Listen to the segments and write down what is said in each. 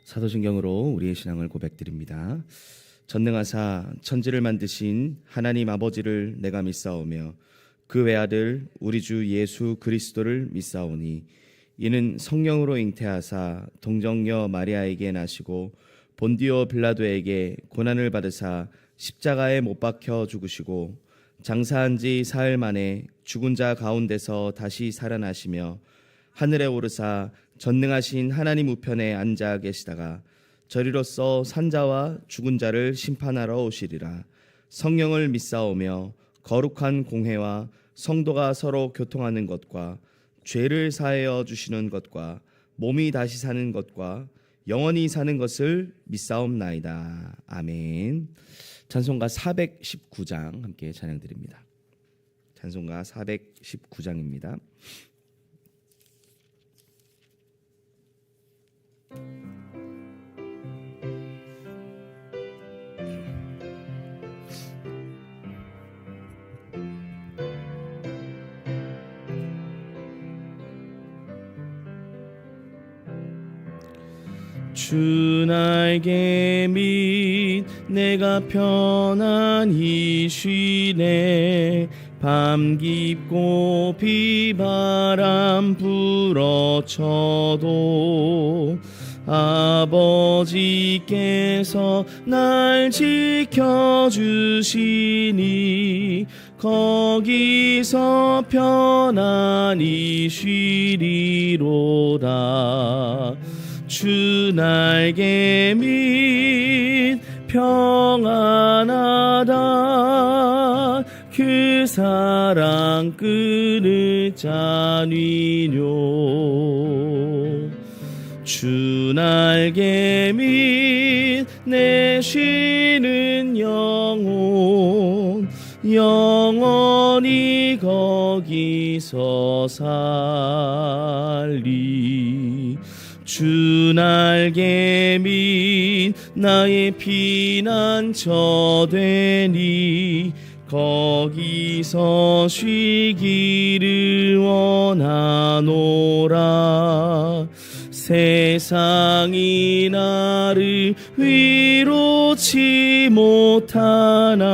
사도신경으로 우리의 신앙을 고백드립니다. 전능하사 천지를 만드신 하나님 아버지를 내가 믿사오며 그 외아들 우리 주 예수 그리스도를 믿사오니 이는 성령으로 잉태하사 동정녀 마리아에게 나시고 본디오 빌라도에게 고난을 받으사 십자가에 못 박혀 죽으시고 장사한 지 사흘 만에 죽은 자 가운데서 다시 살아나시며 하늘에 오르사 전능하신 하나님 우편에 앉아 계시다가 저리로서 산자와 죽은 자를 심판하러 오시리라. 성령을 믿사오며 거룩한 공회와 성도가 서로 교통하는 것과 죄를 사하여 주시는 것과 몸이 다시 사는 것과 영원히 사는 것을 믿사옵나이다. 아멘. 찬송가 419장 함께 찬양드립니다. 찬송가 419장입니다. 주 날개 밑 내가 편안히 쉬네. 밤 깊고 비바람 불어쳐도 아버지께서 날 지켜주시니 거기서 편안히 쉬리로다. 주 날개 밑 평안하다. 그 사랑 끊을 자니뇨. 주 날개 밑 내 쉬는 영혼 영원히 거기서 살리. 주 날개 밑 나의 피난처 되니 거기서 쉬기를 원하노라. 세상이 나를 위로치 못하나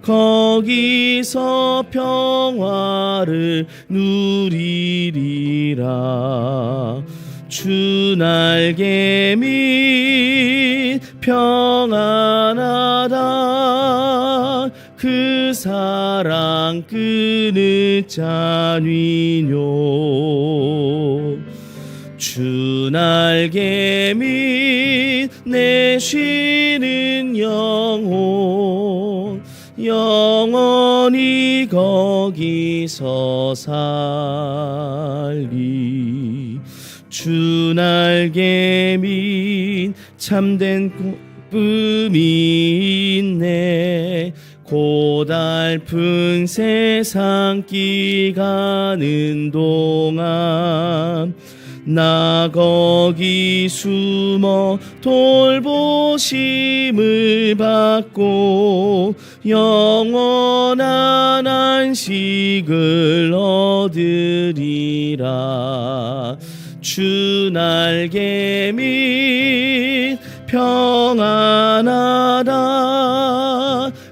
거기서 평화를 누리리라. 주 날개 밑 평안하다. 그 사랑 끊을 자니뇨. 주 날개 밑 내 쉬는 영혼 영원히 거기서 살리. 주 날개 밑 참된 꿈이 있네. 고달픈 세상 길 가는 동안 나 거기 숨어 돌보심을 받고 영원한 안식을 얻으리라. 주 날개 밑 평안하다.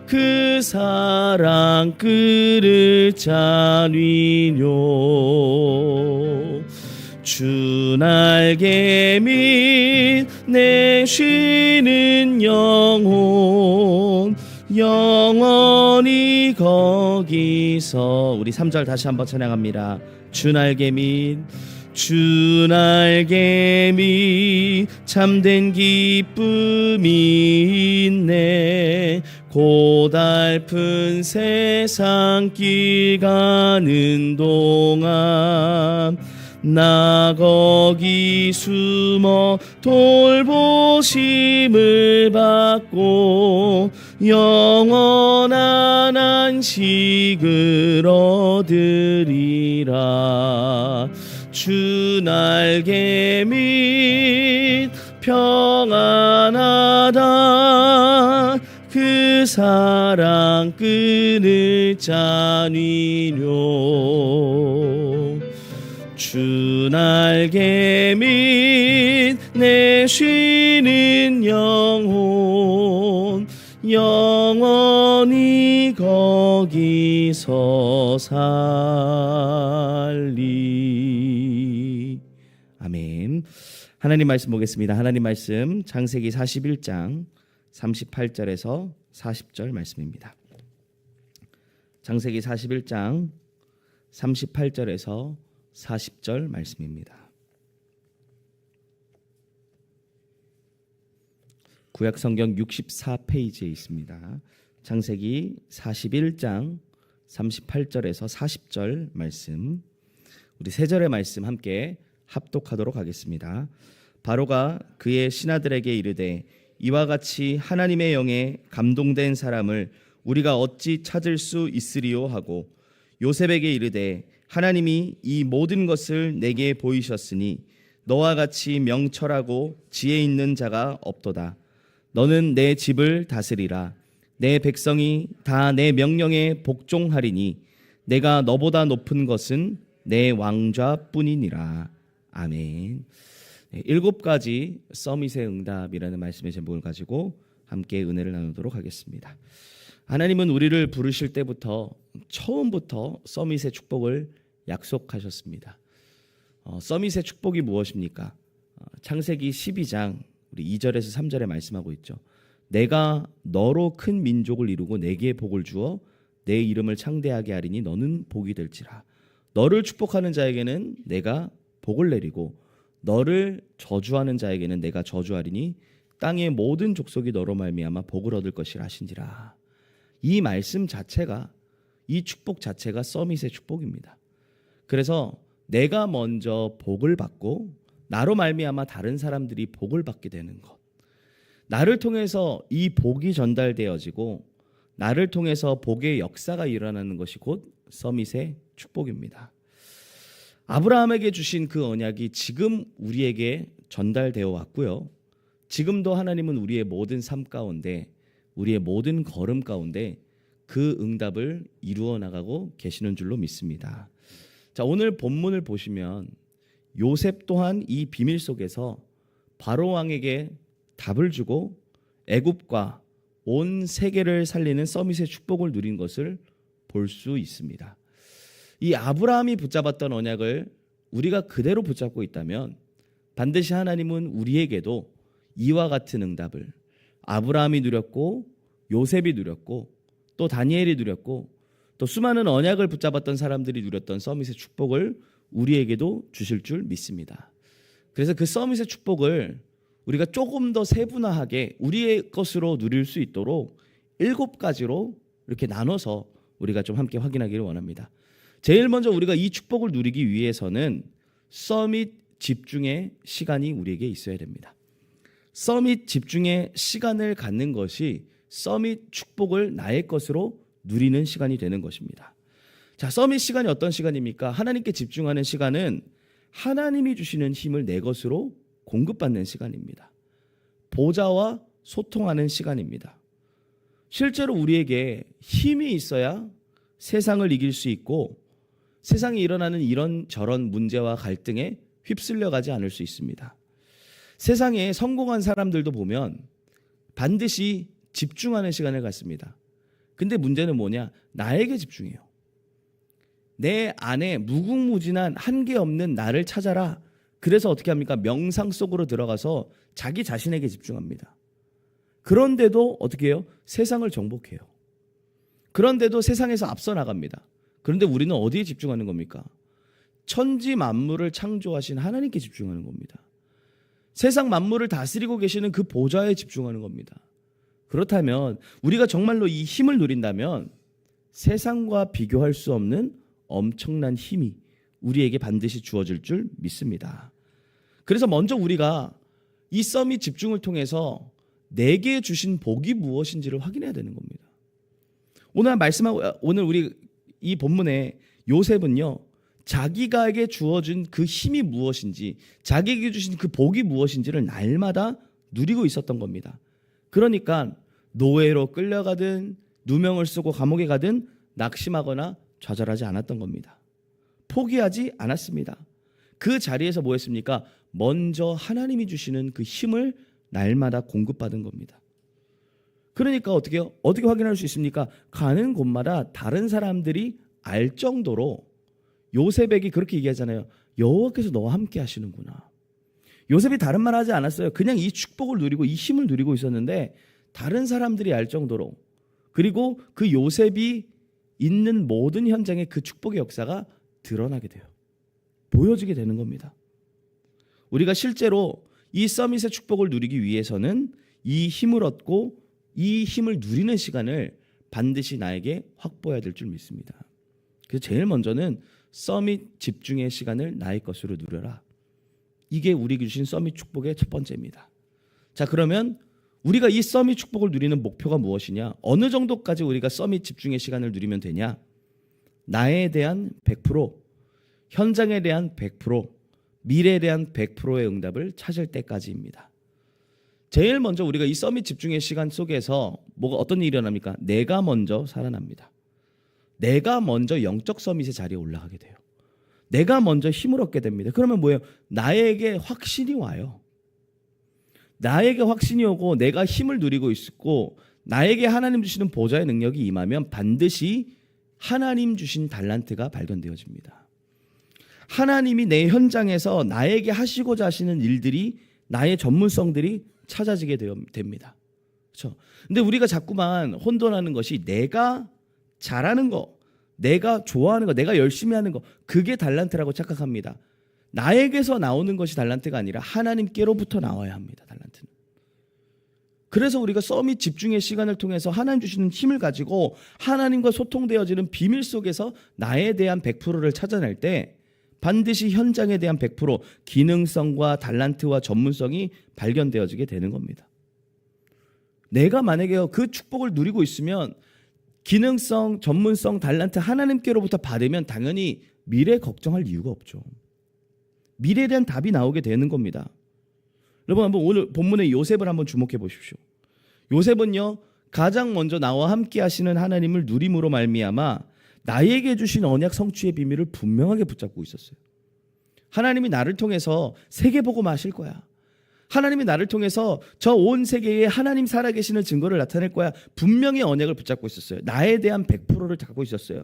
그 사랑 끊을 자니뇨. 주 날개 밑 내 쉬는 영혼 영원히 거기서. 우리 3절 다시 한번 찬양합니다. 주 날개 밑 주 날개 밑 참된 기쁨이 있네. 고달픈 세상 길 가는 동안 나 거기 숨어 돌보심을 받고 영원한 안식을 얻으리라. 주 날개 밑 평안하다. 그 사랑 끊을 자니뇨. 주 날개 밑 내 쉬는 영혼 영원히 거기서 살리. 아멘. 하나님 말씀 보겠습니다. 하나님 말씀 창세기 41장 38절에서 40절 말씀입니다. 창세기 41장 38절에서 40절 말씀입니다. 구약 성경 64페이지에 있습니다. 창세기 41장 38절에서 40절 말씀, 우리 세 절의 말씀 함께 합독하도록 하겠습니다. 바로가 그의 신하들에게 이르되 이와 같이 하나님의 영에 감동된 사람을 우리가 어찌 찾을 수 있으리요 하고 요셉에게 이르되 하나님이 이 모든 것을 내게 보이셨으니 너와 같이 명철하고 지혜 있는 자가 없도다. 너는 내 집을 다스리라. 내 백성이 다 내 명령에 복종하리니 내가 너보다 높은 것은 내 왕좌뿐이니라. 아멘. 7가지 서밋의 응답이라는 말씀의 제목을 가지고 함께 은혜를 나누도록 하겠습니다. 하나님은 우리를 부르실 때부터 처음부터 서밋의 축복을 약속하셨습니다. 서밋의 축복이 무엇입니까? 창세기 12장 우리 2절에서 3절에 말씀하고 있죠. 내가 너로 큰 민족을 이루고 내게 복을 주어 내 이름을 창대하게 하리니 너는 복이 될지라. 너를 축복하는 자에게는 내가 복을 내리고 너를 저주하는 자에게는 내가 저주하리니 땅의 모든 족속이 너로 말미암아 복을 얻을 것이라 하신지라. 이 말씀 자체가, 이 축복 자체가 서밋의 축복입니다. 그래서 내가 먼저 복을 받고 나로 말미암아 다른 사람들이 복을 받게 되는 것, 나를 통해서 이 복이 전달되어지고 나를 통해서 복의 역사가 일어나는 것이 곧 서밋의 축복입니다. 아브라함에게 주신 그 언약이 지금 우리에게 전달되어 왔고요. 지금도 하나님은 우리의 모든 삶 가운데, 우리의 모든 걸음 가운데 그 응답을 이루어 나가고 계시는 줄로 믿습니다. 자, 오늘 본문을 보시면 요셉 또한 이 비밀 속에서 바로 왕에게 답을 주고 애굽과 온 세계를 살리는 서밋의 축복을 누린 것을 볼 수 있습니다. 이 아브라함이 붙잡았던 언약을 우리가 그대로 붙잡고 있다면 반드시 하나님은 우리에게도 이와 같은 응답을, 아브라함이 누렸고 요셉이 누렸고 또 다니엘이 누렸고 또 수많은 언약을 붙잡았던 사람들이 누렸던 서밋의 축복을 우리에게도 주실 줄 믿습니다. 그래서 그 서밋의 축복을 우리가 조금 더 세분화하게 우리의 것으로 누릴 수 있도록 7가지로 이렇게 나눠서 우리가 좀 함께 확인하기를 원합니다. 제일 먼저 우리가 이 축복을 누리기 위해서는 서밋 집중의 시간이 우리에게 있어야 됩니다. 서밋 집중의 시간을 갖는 것이 서밋 축복을 나의 것으로 누리는 시간이 되는 것입니다. 자, 서밋 시간이 어떤 시간입니까? 하나님께 집중하는 시간은 하나님이 주시는 힘을 내 것으로 공급받는 시간입니다. 보좌와 소통하는 시간입니다. 실제로 우리에게 힘이 있어야 세상을 이길 수 있고 세상에 일어나는 이런저런 문제와 갈등에 휩쓸려가지 않을 수 있습니다. 세상에 성공한 사람들도 보면 반드시 집중하는 시간을 갖습니다. 근데 문제는 뭐냐? 나에게 집중해요. 내 안에 무궁무진한 한계 없는 나를 찾아라. 그래서 어떻게 합니까? 명상 속으로 들어가서 자기 자신에게 집중합니다. 그런데도 어떻게 해요? 세상을 정복해요. 그런데도 세상에서 앞서 나갑니다. 그런데 우리는 어디에 집중하는 겁니까? 천지 만물을 창조하신 하나님께 집중하는 겁니다. 세상 만물을 다스리고 계시는 그 보좌에 집중하는 겁니다. 그렇다면 우리가 정말로 이 힘을 누린다면 세상과 비교할 수 없는 엄청난 힘이 우리에게 반드시 주어질 줄 믿습니다. 그래서 먼저 우리가 이 서밋 집중을 통해서 내게 주신 복이 무엇인지를 확인해야 되는 겁니다. 오늘 우리 이 본문에 요셉은요, 자기가에게 주어진 그 힘이 무엇인지, 자기에게 주신 그 복이 무엇인지를 날마다 누리고 있었던 겁니다. 그러니까 노예로 끌려가든 누명을 쓰고 감옥에 가든 낙심하거나 좌절하지 않았던 겁니다. 포기하지 않았습니다. 그 자리에서 뭐 했습니까? 먼저 하나님이 주시는 그 힘을 날마다 공급받은 겁니다. 그러니까 어떻게 확인할 수 있습니까? 가는 곳마다 다른 사람들이 알 정도로 요셉에게 그렇게 얘기하잖아요. 여호와께서 너와 함께 하시는구나. 요셉이 다른 말 하지 않았어요. 그냥 이 축복을 누리고 이 힘을 누리고 있었는데 다른 사람들이 알 정도로, 그리고 그 요셉이 있는 모든 현장에 그 축복의 역사가 드러나게 돼요. 보여지게 되는 겁니다. 우리가 실제로 이 서밋의 축복을 누리기 위해서는 이 힘을 얻고 이 힘을 누리는 시간을 반드시 나에게 확보해야 될 줄 믿습니다. 그래서 제일 먼저는 서밋 집중의 시간을 나의 것으로 누려라. 이게 우리에게 주신 서밋 축복의 첫 번째입니다. 자, 그러면 우리가 이 서밋 축복을 누리는 목표가 무엇이냐? 어느 정도까지 우리가 서밋 집중의 시간을 누리면 되냐? 나에 대한 100%, 현장에 대한 100%, 미래에 대한 100%의 응답을 찾을 때까지입니다. 제일 먼저 우리가 이 서밋 집중의 시간 속에서 어떤 일이 일어납니까? 내가 먼저 살아납니다. 내가 먼저 영적 서밋의 자리에 올라가게 돼요. 내가 먼저 힘을 얻게 됩니다. 그러면 뭐예요? 나에게 확신이 와요. 나에게 확신이 오고 내가 힘을 누리고 있고 나에게 하나님 주시는 보좌의 능력이 임하면 반드시 하나님 주신 달란트가 발견되어집니다. 하나님이 내 현장에서 나에게 하시고자 하시는 일들이, 나의 전문성들이 찾아지게 됩니다. 그렇죠? 근데 우리가 자꾸만 혼돈하는 것이 내가 잘하는 거, 내가 좋아하는 거, 내가 열심히 하는 거, 그게 달란트라고 착각합니다. 나에게서 나오는 것이 달란트가 아니라 하나님께로부터 나와야 합니다. 달란트는. 그래서 우리가 서밋 집중의 시간을 통해서 하나님 주시는 힘을 가지고 하나님과 소통되어지는 비밀 속에서 나에 대한 100%를 찾아낼 때 반드시 현장에 대한 100%, 기능성과 달란트와 전문성이 발견되어지게 되는 겁니다. 내가 만약에 그 축복을 누리고 있으면 기능성, 전문성, 달란트 하나님께로부터 받으면 당연히 미래 걱정할 이유가 없죠. 미래에 대한 답이 나오게 되는 겁니다. 여러분, 한번 오늘 본문의 요셉을 한번 주목해 보십시오. 요셉은요, 가장 먼저 나와 함께 하시는 하나님을 누림으로 말미암아 나에게 주신 언약 성취의 비밀을 분명하게 붙잡고 있었어요. 하나님이 나를 통해서 세계 복음 하실 거야. 하나님이 나를 통해서 저 온 세계에 하나님 살아계시는 증거를 나타낼 거야. 분명히 언약을 붙잡고 있었어요. 나에 대한 100%를 갖고 있었어요.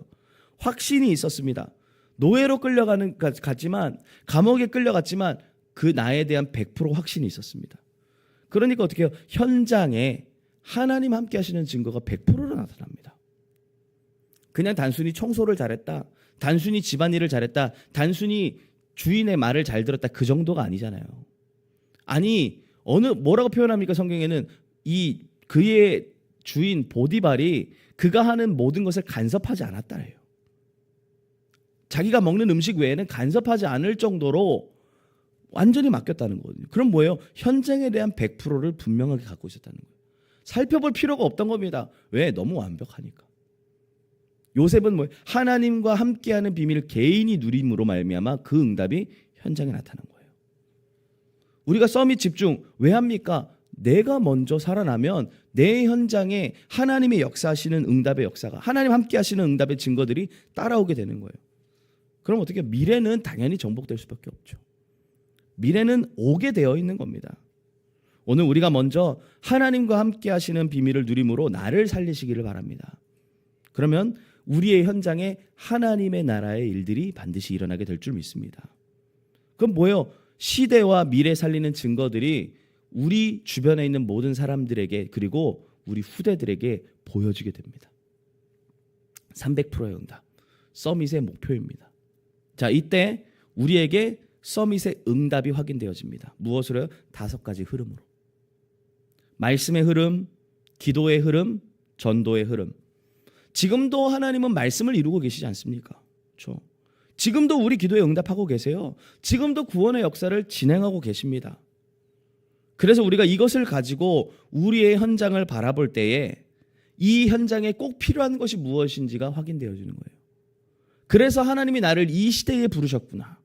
확신이 있었습니다. 노예로 갔지만, 감옥에 끌려갔지만 그 나에 대한 100% 확신이 있었습니다. 그러니까 어떻게 해요? 현장에 하나님 함께 하시는 증거가 100%로 나타납니다. 그냥 단순히 청소를 잘했다, 단순히 집안일을 잘했다, 단순히 주인의 말을 잘 들었다, 그 정도가 아니잖아요. 아니, 뭐라고 표현합니까? 성경에는 그의 주인 보디발이 그가 하는 모든 것을 간섭하지 않았다래요. 자기가 먹는 음식 외에는 간섭하지 않을 정도로 완전히 맡겼다는 거거든요. 그럼 뭐예요? 현장에 대한 100%를 분명하게 갖고 있었다는 거예요. 살펴볼 필요가 없던 겁니다. 왜? 너무 완벽하니까. 요셉은 뭐예요? 하나님과 함께하는 비밀을 개인이 누림으로 말미암아 그 응답이 현장에 나타난 거예요. 우리가 서밋 집중 왜 합니까? 내가 먼저 살아나면 내 현장에 하나님의 역사하시는 응답의 역사가, 하나님 함께 하시는 응답의 증거들이 따라오게 되는 거예요. 그럼 어떻게 해요? 미래는 당연히 정복될 수밖에 없죠. 미래는 오게 되어 있는 겁니다. 오늘 우리가 먼저 하나님과 함께 하시는 비밀을 누림으로 나를 살리시기를 바랍니다. 그러면 우리의 현장에 하나님의 나라의 일들이 반드시 일어나게 될 줄 믿습니다. 그럼 뭐예요? 시대와 미래 살리는 증거들이 우리 주변에 있는 모든 사람들에게, 그리고 우리 후대들에게 보여지게 됩니다. 300%의 응답, 서밋의 목표입니다. 자, 이때 우리에게 서밋의 응답이 확인되어집니다. 무엇으로요? 5가지 흐름으로. 말씀의 흐름, 기도의 흐름, 전도의 흐름. 지금도 하나님은 말씀을 이루고 계시지 않습니까? 그렇죠? 지금도 우리 기도에 응답하고 계세요. 지금도 구원의 역사를 진행하고 계십니다. 그래서 우리가 이것을 가지고 우리의 현장을 바라볼 때에 이 현장에 꼭 필요한 것이 무엇인지가 확인되어지는 거예요. 그래서 하나님이 나를 이 시대에 부르셨구나.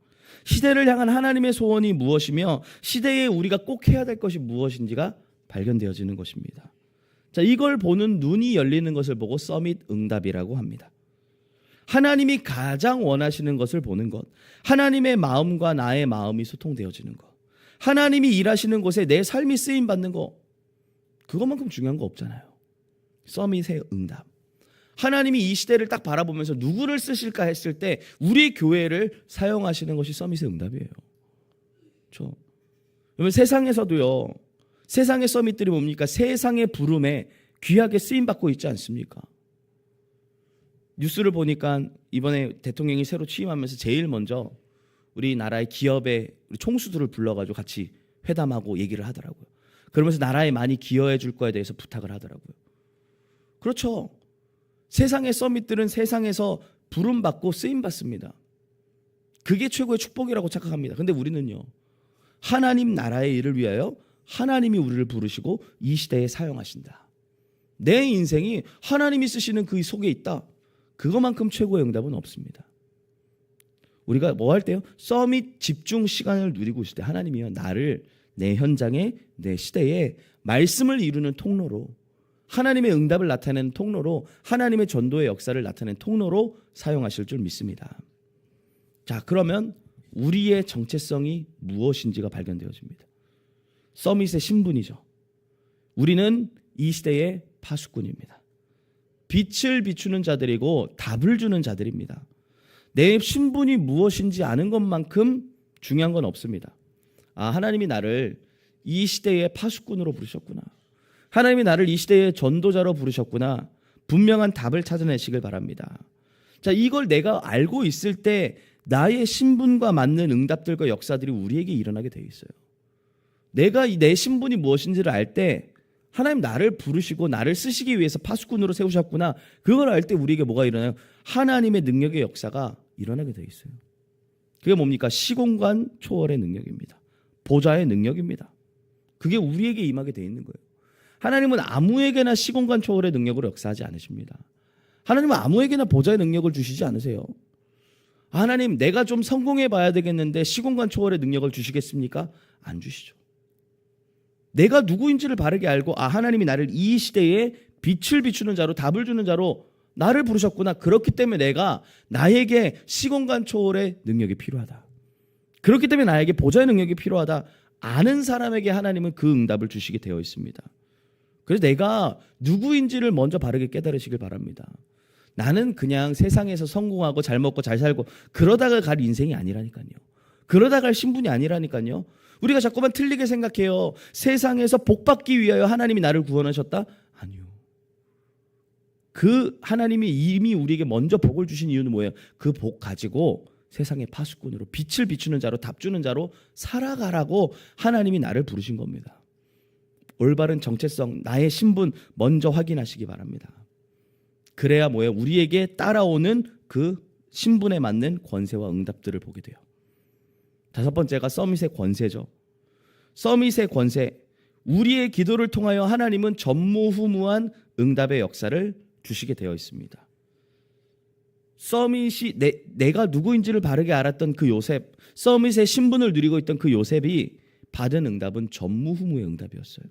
시대를 향한 하나님의 소원이 무엇이며 시대에 우리가 꼭 해야 될 것이 무엇인지가 발견되어지는 것입니다. 자, 이걸 보는 눈이 열리는 것을 보고 서밋 응답이라고 합니다. 하나님이 가장 원하시는 것을 보는 것, 하나님의 마음과 나의 마음이 소통되어지는 것, 하나님이 일하시는 곳에 내 삶이 쓰임받는 것, 그것만큼 중요한 거 없잖아요. 서밋의 응답. 하나님이 이 시대를 딱 바라보면서 누구를 쓰실까 했을 때 우리 교회를 사용하시는 것이 서밋의 응답이에요. 그렇죠? 그러면 세상에서도요, 세상의 서밋들이 뭡니까? 세상의 부름에 귀하게 쓰임받고 있지 않습니까? 뉴스를 보니까 이번에 대통령이 새로 취임하면서 제일 먼저 우리나라의 기업의 총수들을 불러가지고 같이 회담하고 얘기를 하더라고요. 그러면서 나라에 많이 기여해 줄 거에 대해서 부탁을 하더라고요. 그렇죠. 세상의 서밋들은 세상에서 부름받고 쓰임받습니다. 그게 최고의 축복이라고 착각합니다. 근데 우리는요, 하나님 나라의 일을 위하여 하나님이 우리를 부르시고 이 시대에 사용하신다. 내 인생이 하나님이 쓰시는 그 속에 있다. 그것만큼 최고의 응답은 없습니다. 우리가 뭐 할 때요? 서밋 집중 시간을 누리고 있을 때 하나님이요, 나를 내 현장에, 내 시대에 말씀을 이루는 통로로, 하나님의 응답을 나타내는 통로로, 하나님의 전도의 역사를 나타내는 통로로 사용하실 줄 믿습니다. 자, 그러면 우리의 정체성이 무엇인지가 발견되어집니다. 서밋의 신분이죠. 우리는 이 시대의 파수꾼입니다. 빛을 비추는 자들이고 답을 주는 자들입니다. 내 신분이 무엇인지 아는 것만큼 중요한 건 없습니다. 아, 하나님이 나를 이 시대의 파수꾼으로 부르셨구나. 하나님이 나를 이 시대의 전도자로 부르셨구나. 분명한 답을 찾아내시길 바랍니다. 자, 이걸 내가 알고 있을 때 나의 신분과 맞는 응답들과 역사들이 우리에게 일어나게 되어 있어요. 내가 내 신분이 무엇인지를 알 때 하나님 나를 부르시고 나를 쓰시기 위해서 파수꾼으로 세우셨구나. 그걸 알 때 우리에게 뭐가 일어나요? 하나님의 능력의 역사가 일어나게 되어 있어요. 그게 뭡니까? 시공간 초월의 능력입니다. 보좌의 능력입니다. 그게 우리에게 임하게 되어 있는 거예요. 하나님은 아무에게나 시공간 초월의 능력으로 역사하지 않으십니다. 하나님은 아무에게나 보좌의 능력을 주시지 않으세요. 하나님, 내가 좀 성공해 봐야 되겠는데 시공간 초월의 능력을 주시겠습니까? 안 주시죠. 내가 누구인지를 바르게 알고, 아, 하나님이 나를 이 시대에 빛을 비추는 자로, 답을 주는 자로 나를 부르셨구나. 그렇기 때문에 내가, 나에게 시공간 초월의 능력이 필요하다. 그렇기 때문에 나에게 보좌의 능력이 필요하다. 아는 사람에게 하나님은 그 응답을 주시게 되어 있습니다. 그래서 내가 누구인지를 먼저 바르게 깨달으시길 바랍니다. 나는 그냥 세상에서 성공하고 잘 먹고 잘 살고 그러다가 갈 인생이 아니라니까요. 그러다 갈 신분이 아니라니까요. 우리가 자꾸만 틀리게 생각해요. 세상에서 복 받기 위하여 하나님이 나를 구원하셨다? 아니요. 그 하나님이 이미 우리에게 먼저 복을 주신 이유는 뭐예요? 그 복 가지고 세상의 파수꾼으로, 빛을 비추는 자로, 답 주는 자로 살아가라고 하나님이 나를 부르신 겁니다. 올바른 정체성, 나의 신분 먼저 확인하시기 바랍니다. 그래야 뭐예요? 우리에게 따라오는 그 신분에 맞는 권세와 응답들을 보게 돼요. 다섯 번째가 서밋의 권세죠. 서밋의 권세. 우리의 기도를 통하여 하나님은 전무후무한 응답의 역사를 주시게 되어 있습니다. 서밋이 내가 누구인지를 바르게 알았던 그 요셉, 서밋의 신분을 누리고 있던 그 요셉이 받은 응답은 전무후무의 응답이었어요.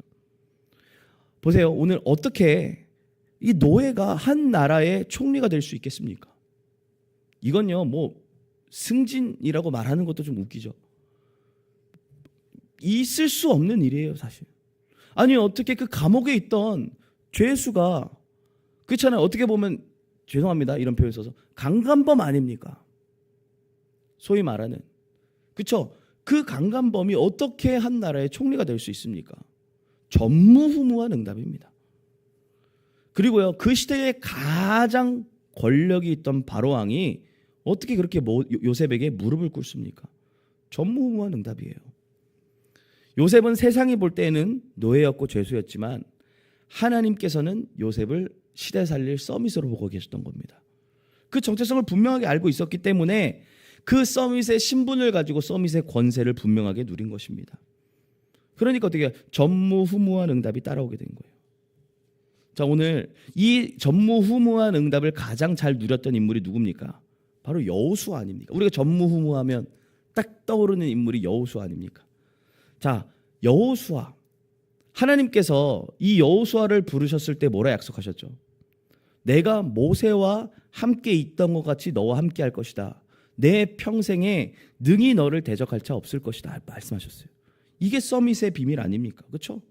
보세요. 오늘 어떻게 이 노예가 한 나라의 총리가 될 수 있겠습니까? 이건요, 뭐 승진이라고 말하는 것도 좀 웃기죠. 있을 수 없는 일이에요, 사실. 아니, 어떻게 그 감옥에 있던 죄수가, 그렇잖아요. 어떻게 보면, 죄송합니다, 이런 표현 써서, 강간범 아닙니까? 소위 말하는. 그렇죠? 그 강간범이 어떻게 한 나라의 총리가 될 수 있습니까? 전무후무한 응답입니다. 그리고요, 그 시대에 가장 권력이 있던 바로왕이 어떻게 그렇게 요셉에게 무릎을 꿇습니까? 전무후무한 응답이에요. 요셉은 세상이 볼 때는 노예였고 죄수였지만 하나님께서는 요셉을 시대 살릴 서밋으로 보고 계셨던 겁니다. 그 정체성을 분명하게 알고 있었기 때문에 그 서밋의 신분을 가지고 서밋의 권세를 분명하게 누린 것입니다. 그러니까 어떻게 전무후무한 응답이 따라오게 된 거예요. 자, 오늘 이 전무후무한 응답을 가장 잘 누렸던 인물이 누굽니까? 바로 여호수아 아닙니까? 우리가 전무후무하면 딱 떠오르는 인물이 여호수아 아닙니까? 자, 여호수아. 하나님께서 이 여호수아를 부르셨을 때 뭐라 약속하셨죠? 내가 모세와 함께 있던 것 같이 너와 함께 할 것이다. 내 평생에 능히 너를 대적할 자 없을 것이다 말씀하셨어요. 이게 서밋의 비밀 아닙니까? 그렇죠?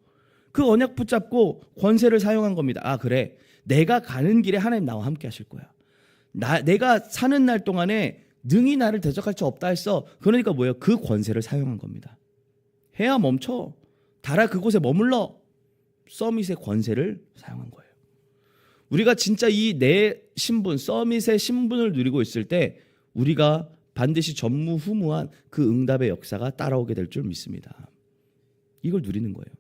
그 언약 붙잡고 권세를 사용한 겁니다. 아 그래, 내가 가는 길에 하나님 나와 함께 하실 거야. 내가 사는 날 동안에 능히 나를 대적할 자 없다 했어. 그러니까 뭐예요? 그 권세를 사용한 겁니다. 해야 멈춰. 달아 그곳에 머물러. 서밋의 권세를 사용한 거예요. 우리가 진짜 이 내 신분, 서밋의 신분을 누리고 있을 때 우리가 반드시 전무후무한 그 응답의 역사가 따라오게 될 줄 믿습니다. 이걸 누리는 거예요.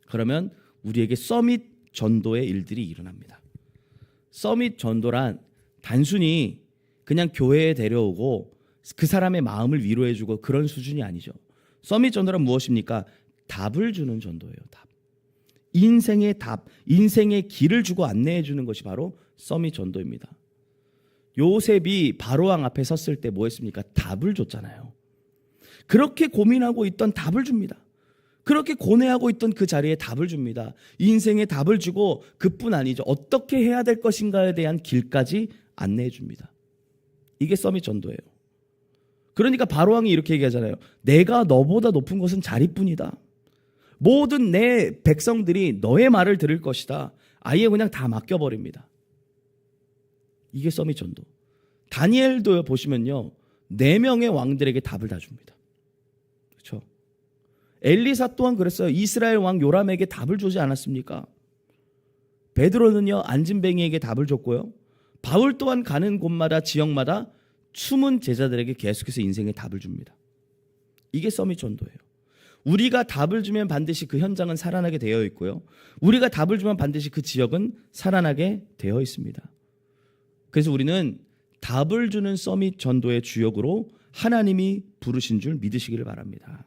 그러면 우리에게 서밋 전도의 일들이 일어납니다. 서밋 전도란 단순히 그냥 교회에 데려오고 그 사람의 마음을 위로해주고 그런 수준이 아니죠. 서밋 전도란 무엇입니까? 답을 주는 전도예요. 답. 인생의 답, 인생의 길을 주고 안내해 주는 것이 바로 서밋 전도입니다. 요셉이 바로왕 앞에 섰을 때 뭐 했습니까? 답을 줬잖아요. 그렇게 고민하고 있던 답을 줍니다. 그렇게 고뇌하고 있던 그 자리에 답을 줍니다. 인생의 답을 주고 그뿐 아니죠. 어떻게 해야 될 것인가에 대한 길까지 안내해 줍니다. 이게 서밋 전도예요. 그러니까 바로왕이 이렇게 얘기하잖아요. 내가 너보다 높은 것은 자리뿐이다. 모든 내 백성들이 너의 말을 들을 것이다. 아예 그냥 다 맡겨버립니다. 이게 서밋 전도. 다니엘도 보시면요, 4명의 왕들에게 답을 다 줍니다. 그렇죠? 엘리사 또한 그랬어요. 이스라엘 왕 요람에게 답을 주지 않았습니까? 베드로는요, 안진뱅이에게 답을 줬고요. 바울 또한 가는 곳마다 지역마다 숨은 제자들에게 계속해서 인생의 답을 줍니다. 이게 서밋 전도예요. 우리가 답을 주면 반드시 그 현장은 살아나게 되어 있고요. 우리가 답을 주면 반드시 그 지역은 살아나게 되어 있습니다. 그래서 우리는 답을 주는 서밋 전도의 주역으로 하나님이 부르신 줄 믿으시기를 바랍니다.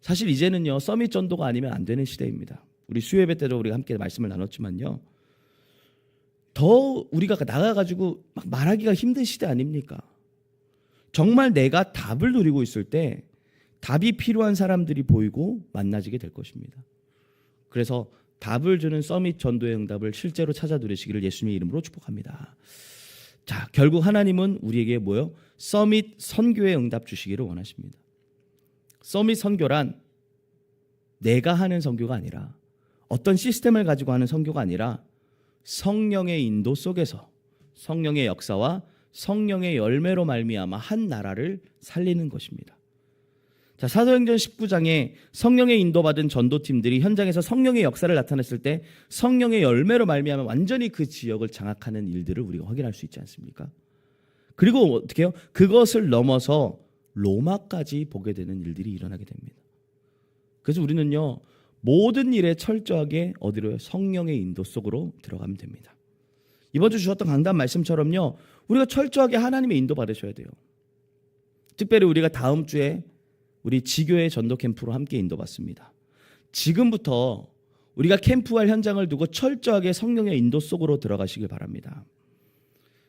사실 이제는요, 서밋 전도가 아니면 안 되는 시대입니다. 우리 수요예배 때도 우리가 함께 말씀을 나눴지만요, 더 우리가 나가가지고 막 말하기가 힘든 시대 아닙니까? 정말 내가 답을 누리고 있을 때 답이 필요한 사람들이 보이고 만나지게 될 것입니다. 그래서 답을 주는 서밋 전도의 응답을 실제로 찾아 누리시기를 예수님의 이름으로 축복합니다. 자, 결국 하나님은 우리에게 뭐요? 서밋 선교의 응답 주시기를 원하십니다. 서밋 선교란 내가 하는 선교가 아니라, 어떤 시스템을 가지고 하는 선교가 아니라 성령의 인도 속에서 성령의 역사와 성령의 열매로 말미암아 한 나라를 살리는 것입니다. 자, 사도행전 19장에 성령의 인도받은 전도팀들이 현장에서 성령의 역사를 나타냈을 때 성령의 열매로 말미암아 완전히 그 지역을 장악하는 일들을 우리가 확인할 수 있지 않습니까? 그리고 어떻게 해요? 그것을 넘어서 로마까지 보게 되는 일들이 일어나게 됩니다. 그래서 우리는요, 모든 일에 철저하게 어디로요? 성령의 인도 속으로 들어가면 됩니다. 이번 주 주셨던 강단 말씀처럼요, 우리가 철저하게 하나님의 인도 받으셔야 돼요. 특별히 우리가 다음 주에 우리 지교회 전도 캠프로 함께 인도받습니다. 지금부터 우리가 캠프할 현장을 두고 철저하게 성령의 인도 속으로 들어가시길 바랍니다.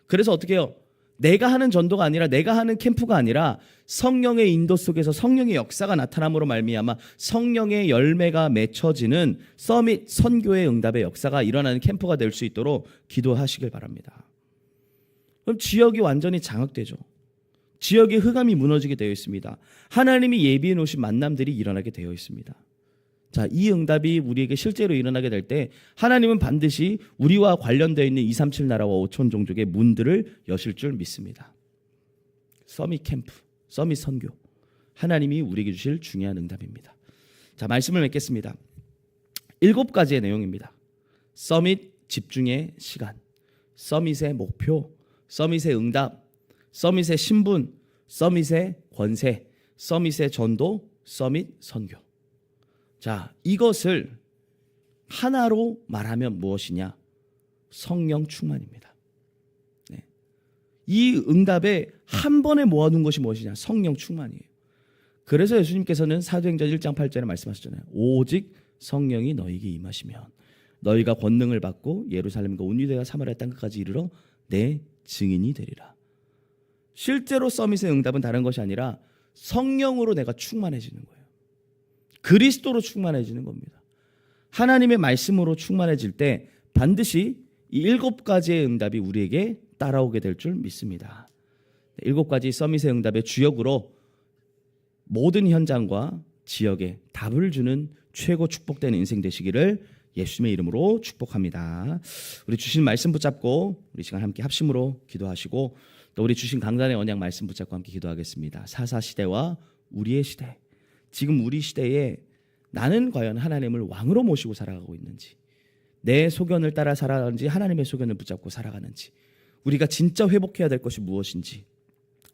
그래서 어떻게 해요? 내가 하는 전도가 아니라, 내가 하는 캠프가 아니라 성령의 인도 속에서 성령의 역사가 나타남으로 말미암아 성령의 열매가 맺혀지는 서밋 선교의 응답의 역사가 일어나는 캠프가 될 수 있도록 기도하시길 바랍니다. 그럼 지역이 완전히 장악되죠. 지역의 흑암이 무너지게 되어 있습니다. 하나님이 예비해 놓으신 만남들이 일어나게 되어 있습니다. 자, 이 응답이 우리에게 실제로 일어나게 될 때 하나님은 반드시 우리와 관련되어 있는 237 나라와 5천 종족의 문들을 여실 줄 믿습니다. 서밋 캠프, 서밋 선교, 하나님이 우리에게 주실 중요한 응답입니다. 자, 말씀을 맺겠습니다. 7가지의 내용입니다. 서밋 집중의 시간, 서밋의 목표, 서밋의 응답, 서밋의 신분, 서밋의 권세, 서밋의 전도, 서밋 선교. 자, 이것을 하나로 말하면 무엇이냐? 성령 충만입니다. 네. 이 응답에 한 번에 모아둔 것이 무엇이냐? 성령 충만이에요. 그래서 예수님께서는 사도행전 1장 8절에 말씀하셨잖아요. 오직 성령이 너희에게 임하시면 너희가 권능을 받고 예루살렘과 온 유대와 사마리아 땅끝까지 이르러 내 증인이 되리라. 실제로 서밋의 응답은 다른 것이 아니라 성령으로 내가 충만해지는 거예요. 그리스도로 충만해지는 겁니다. 하나님의 말씀으로 충만해질 때 반드시 이 7가지의 응답이 우리에게 따라오게 될 줄 믿습니다. 7가지 서밋의 응답의 주역으로 모든 현장과 지역에 답을 주는 최고 축복되는 인생 되시기를 예수님의 이름으로 축복합니다. 우리 주신 말씀 붙잡고 우리 시간 함께 합심으로 기도하시고 또 우리 주신 강단의 언약 말씀 붙잡고 함께 기도하겠습니다. 사사시대와 우리의 시대, 지금 우리 시대에 나는 과연 하나님을 왕으로 모시고 살아가고 있는지, 내 소견을 따라 살아가는지 하나님의 소견을 붙잡고 살아가는지, 우리가 진짜 회복해야 될 것이 무엇인지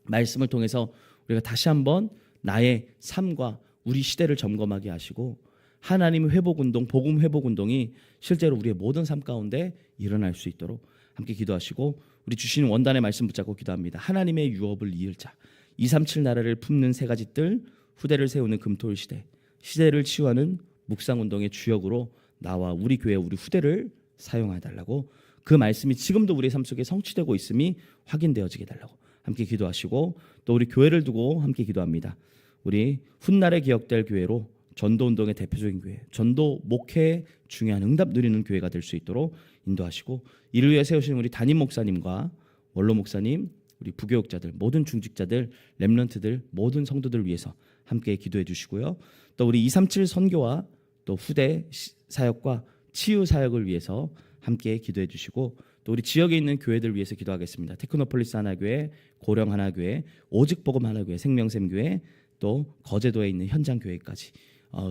말씀을 통해서 우리가 다시 한번 나의 삶과 우리 시대를 점검하게 하시고 하나님 회복운동, 복음 회복운동이 실제로 우리의 모든 삶 가운데 일어날 수 있도록 함께 기도하시고 우리 주시는 원단의 말씀 붙잡고 기도합니다. 하나님의 유업을 이을 자, 237 나라를 품는 3가지 뜰, 후대를 세우는 금토일 시대, 시대를 치유하는 묵상운동의 주역으로 나와 우리 교회, 우리 후대를 사용해달라고, 그 말씀이 지금도 우리의 삶 속에 성취되고 있음이 확인되어지게 달라고 함께 기도하시고 또 우리 교회를 두고 함께 기도합니다. 우리 훗날에 기억될 교회로 전도운동의 대표적인 교회, 전도 목회의 중요한 응답 누리는 교회가 될 수 있도록 인도하시고 이를 위해 세우신 우리 담임 목사님과 원로 목사님, 우리 부교육자들, 모든 중직자들, 렘넌트들, 모든 성도들을 위해서 함께 기도해 주시고요. 또 우리 237 선교와 또 후대 사역과 치유 사역을 위해서 함께 기도해 주시고 또 우리 지역에 있는 교회들 위해서 기도하겠습니다. 테크노폴리스 하나교회, 고령 하나교회, 오직복음 하나교회, 생명샘교회, 또 거제도에 있는 현장교회까지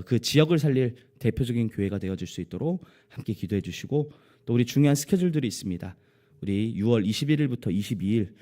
그 지역을 살릴 대표적인 교회가 되어질 수 있도록 함께 기도해 주시고 또 우리 중요한 스케줄들이 있습니다. 우리 6월 21일부터 22일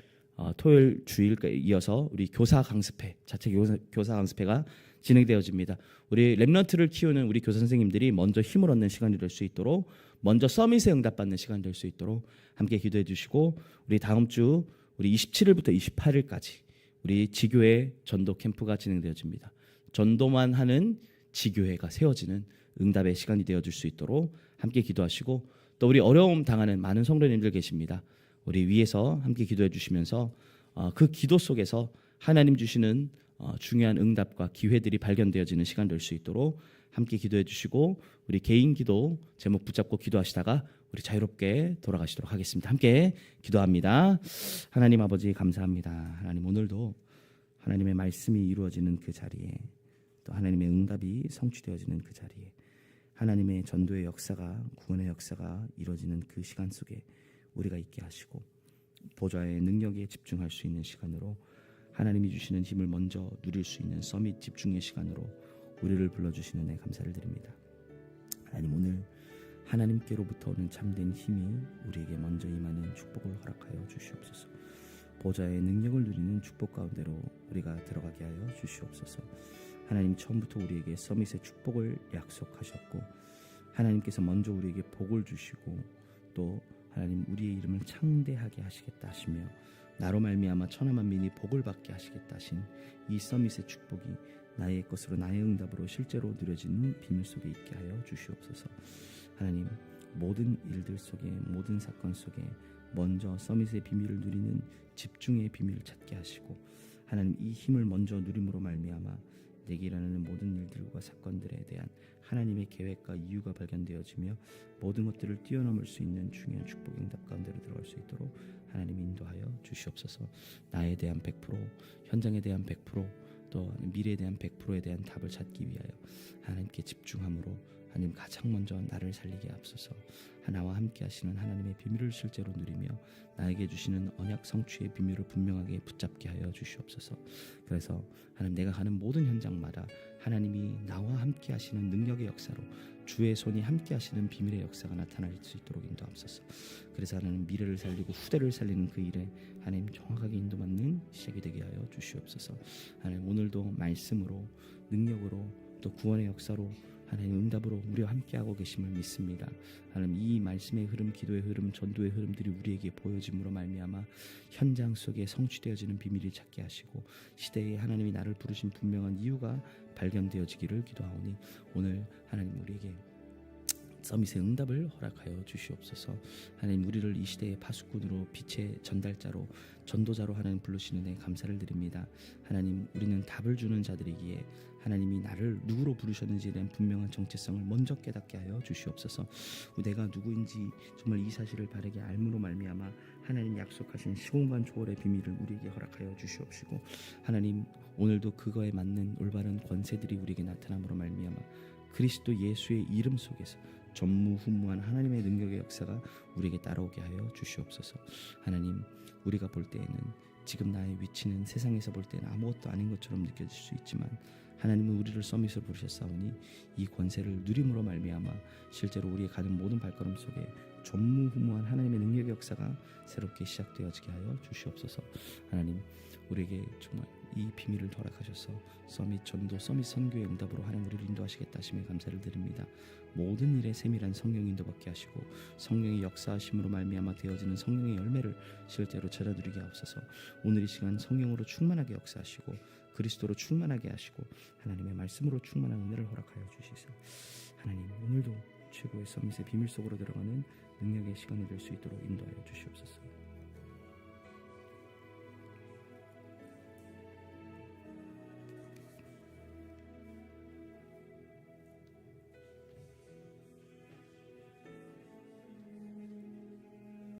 토요일 주일에 이어서 우리 교사 강습회, 자체 교사 강습회가 진행되어집니다. 우리 렘넌트를 키우는 우리 교사 선생님들이 먼저 힘을 얻는 시간이 될 수 있도록, 먼저 서밋에 응답받는 시간이 될 수 있도록 함께 기도해 주시고 우리 다음 주 우리 27일부터 28일까지 우리 지교회 전도 캠프가 진행되어집니다. 전도만 하는 지교회가 세워지는 응답의 시간이 되어줄 수 있도록 함께 기도하시고 또 우리 어려움 당하는 많은 성도님들 계십니다. 우리 위에서 함께 기도해 주시면서 그 기도 속에서 하나님 주시는 중요한 응답과 기회들이 발견되어지는 시간 될 수 있도록 함께 기도해 주시고 우리 개인 기도 제목 붙잡고 기도하시다가 우리 자유롭게 돌아가시도록 하겠습니다. 함께 기도합니다. 하나님 아버지 감사합니다. 하나님 오늘도 하나님의 말씀이 이루어지는 그 자리에 또 하나님의 응답이 성취되어지는 그 자리에 하나님의 전도의 역사가, 구원의 역사가 이루어지는 그 시간 속에 우리가 있게 하시고 보좌의 능력에 집중할 수 있는 시간으로 하나님이 주시는 힘을 먼저 누릴 수 있는 서밋 집중의 시간으로 우리를 불러주시는 데 감사를 드립니다. 하나님 오늘 하나님께로부터 오는 참된 힘이 우리에게 먼저 임하는 축복을 허락하여 주시옵소서. 보좌의 능력을 누리는 축복 가운데로 우리가 들어가게 하여 주시옵소서. 하나님 처음부터 우리에게 서밋의 축복을 약속하셨고 하나님께서 먼저 우리에게 복을 주시고 또 하나님 우리의 이름을 창대하게 하시겠다 하시며 나로 말미암아 천하 만민이 복을 받게 하시겠다 하신 이 서밋의 축복이 나의 것으로 나의 응답으로 실제로 누려지는 비밀 속에 있게 하여 주시옵소서. 하나님 모든 일들 속에 모든 사건 속에 먼저 서밋의 비밀을 누리는 집중의 비밀을 찾게 하시고 하나님 이 힘을 먼저 누림으로 말미암아 내게 일어나는 모든 일들과 사건들에 대한 하나님의 계획과 이유가 발견되어지며 모든 것들을 뛰어넘을 수 있는 중요한 축복 응답 가운데로 들어갈 수 있도록 하나님 인도하여 주시옵소서. 나에 대한 100%, 현장에 대한 100%, 또 미래에 대한 100%에 대한 답을 찾기 위하여 하나님께 집중함으로 하나님 가장 먼저 나를 살리게 앞서서 나와 함께 하시는 하나님의 비밀을 실제로 누리며 나에게 주시는 언약 성취의 비밀을 분명하게 붙잡게 하여 주시옵소서. 그래서 하나님 내가 가는 모든 현장마다 하나님이 나와 함께 하시는 능력의 역사로 주의 손이 함께 하시는 비밀의 역사가 나타날 수 있도록 인도하옵소서. 그래서 하나님 미래를 살리고 후대를 살리는 그 일에 하나님 정확하게 인도받는 시작이 되게 하여 주시옵소서. 하나님 오늘도 말씀으로 능력으로 또 구원의 역사로 하나님 응답으로 우리와 함께하고 계심을 믿습니다. 하나님 이 말씀의 흐름, 기도의 흐름, 전도의 흐름들이 우리에게 보여짐으로 말미암아 현장 속에 성취되어지는 비밀을 찾게 하시고 시대에 하나님이 나를 부르신 분명한 이유가 발견되어지기를 기도하오니 오늘 하나님 우리에게 서밋의 응답을 허락하여 주시옵소서. 하나님, 우리를 이 시대의 파수꾼으로 빛의 전달자로 전도자로 하나님 부르시는 데 감사를 드립니다. 하나님, 우리는 답을 주는 자들이기에 하나님이 나를 누구로 부르셨는지에 대한 분명한 정체성을 먼저 깨닫게 하여 주시옵소서. 내가 누구인지 정말 이 사실을 바르게 알므로 말미암아 하나님 약속하신 시공간 초월의 비밀을 우리에게 허락하여 주시옵시고, 하나님, 오늘도 그거에 맞는 올바른 권세들이 우리에게 나타남으로 말미암아 그리스도 예수의 이름 속에서 전무후무한 하나님의 능력의 역사가 우리에게 따라오게 하여 주시옵소서. 하나님, 우리가 볼 때에는 지금 나의 위치는 세상에서 볼 때는 아무것도 아닌 것처럼 느껴질 수 있지만 하나님은 우리를 서밋으로 부르셨사오니 이 권세를 누림으로 말미암아 실제로 우리의 가는 모든 발걸음 속에 전무후무한 하나님의 능력의 역사가 새롭게 시작되어지게 하여 주시옵소서. 하나님, 우리에게 정말 이 비밀을 허락하셔서 서밋 전도, 서밋 선교의 응답으로 하나님 우리를 인도하시겠다 하심에 감사를 드립니다. 모든 일에 세밀한 성령 인도받게 하시고 성령의 역사하심으로 말미암아 되어지는 성령의 열매를 실제로 찾아드리게 하옵소서. 오늘 이 시간 성령으로 충만하게 역사하시고 그리스도로 충만하게 하시고 하나님의 말씀으로 충만한 은혜를 허락하여 주시소. 하나님, 오늘도 최고의 서밋의 비밀 속으로 들어가는 능력의 시간이 될 수 있도록 인도하여 주시옵소서.